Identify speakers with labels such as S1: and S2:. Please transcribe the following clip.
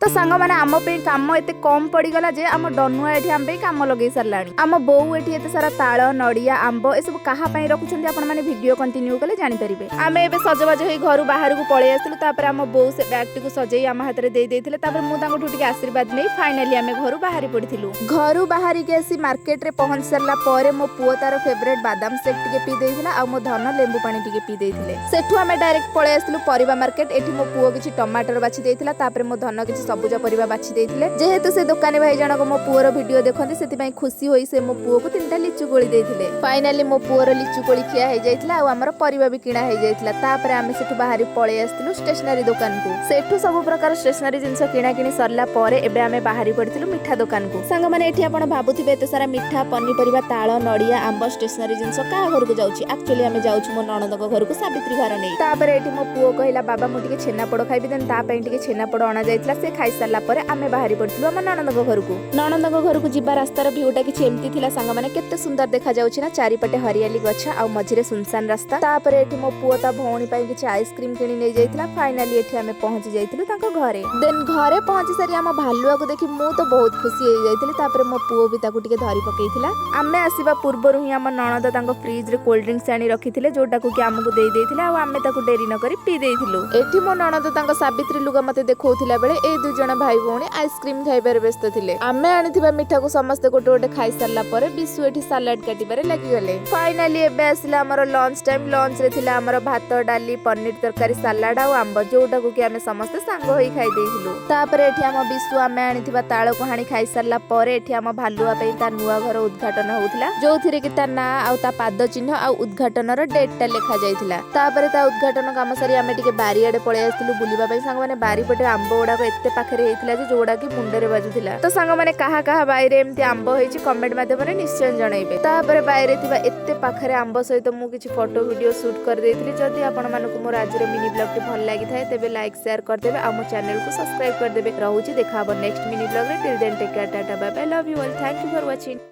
S1: तो सांग मैंने आम कम एत कम पड़गला जे आम डनुआ ये आम कम लगे सारा आम बोऊ ये एत सारा ताल नड़िया आंब ए सब क्या रखुच्च आपने वीडियो कंटिन्यू कले जानीपारे आम ए सजबाज हो घर बाहर को पलि आसलु आम बोऊ से बैग टी सजे आम हाथ में देते मुझे आशीर्वाद नहीं फाइनाली आम घर बाहरी पड़ू घर बाहर के आसी मार्केट रे पहुंच सारा मो पुओ तार फेवरेट बादाम शेक टी पी देला आ मो धन लेंबू पानी टी पी देते सेठू आम डायरेक्ट पलि आसलु परिबा मार्केट एठी मो पुओ किछि टमाटर बाछि देथिला मो धन किछि सबुज परिबा बाछि देथिले जेहेतु से दुकानी भाई जनक मो पुओर वीडियो देखंती सेति खुशी होई से मो पुओ को तीनटा लिचु कोली देथिले फाइनली मो पुओर लिचु कोली खिया हे जाइतला आ हमर परिबा भी किणा हे जाइतला तापर आमे सेठू बाहरी पळै आस्तिलु स्टेशनरी दुकान को सेठू सब प्रकार स्टेशनरी जिंस किणा किणी सरला परे एबे आमे बाहरी पड़तिलु मिठा दुकान को संग माने एठी आपण भाबुथिबे एते सारा मिठा पन्नी परिबा ताळ नडिया आंब स्टेशनरी जिंस का घर को जाउची एक्चुअली आमे जाउछु मो ननदक घर को सावित्री घर नै तापर एठी मो पुओ कहिला बाबा मो टिके छेनापोड़ खाइबी देन ता पई टिके छेनापोड़ अना जाइतला से खाइ सारला परे आमे बाहरी पड़तिलु हम ननदक घर को जिबा रास्तार व्यूटा किछि एम्ति थिला संग माने केते सुंदर देखा जाउछि ना चारिपटे हरियाली गछ आ मझिरे सुनसान रास्ता तापर एठी मो पुओ ता भौणी पई किछि आइसक्रीम किनि नै जाइतला फाइनली एठी आमे पहुंची जाइतलु ताको घरे देन घरे पहुंची सारी हम भालुआ को देखि मु तो बहुत खुशी होई जाइतली तापर मो पुओ भी ताको टिके धरि पकेइथिला आमे आसीबा पूर्वरु ही हम ननद ताको फ्रिज रे कोल्ड ड्रिंक्स आनी रखिथिले जोटा को कि हमकु देई देइथिला आ आमे ताको डेरी न करी पी देइथिलु एठी मो ननद ताको सावित्री लुगा मते देखौथिला बेले ए दु जण भाई भौणी आइसक्रीम खाइबार व्यस्त थिले आमे आनिथिबा मिठा को समस्त गोटे गोटे खाइ सारला परे बिसु एठी सलाड काटिबारे लागि गले फाइनली एबे आसिला हमर लंच टाइम लंच रे थिला हमर भात डाली पनीर तरकारी सलाड आ आंब जोटा को कि आमे समस्त सांग होई खाइ देइथिलु तापर एठी हम बिसु आमे आनिथिबा ताळ को हाणी खाइ सारला परे एठी हम भालुआ पई ता नुवा घर उद्घाटन होउथिला जोथिरे कि ता ना आ ता पाद चिन्ह आ उद्घाटन रो डेट ता लेखा जाइथिला तापर ता उद्घाटन काम सारी आमे टिके बारी आडे पळे आस्तिलु बुलिबा पई सांग माने बारी पटे आंब ओडा को एत्ते पाखरे हेइथिला जे जोडा कि मुंडरे बाजुथिला तो सांग माने कहा कहा बाइरे एमती आंब होइछि कमेंट माध्यम रे निश्चय जणाइबे तापर बाइरे थिबा एत्ते पाखरे आंब सहित मु किछि फोटो वीडियो शूट कर देइथिली जदि आपण मानको मोर आज रो मिनी ब्लॉग टी भल लागि थाए तेबे लाइक शेयर कर देबे आ मो चैनल को सब्सक्राइब कर देबे रहूछि देखा अब नेक्स्ट मिनी ब्लॉग रे till then take care tata bye bye love you all thank you for watching.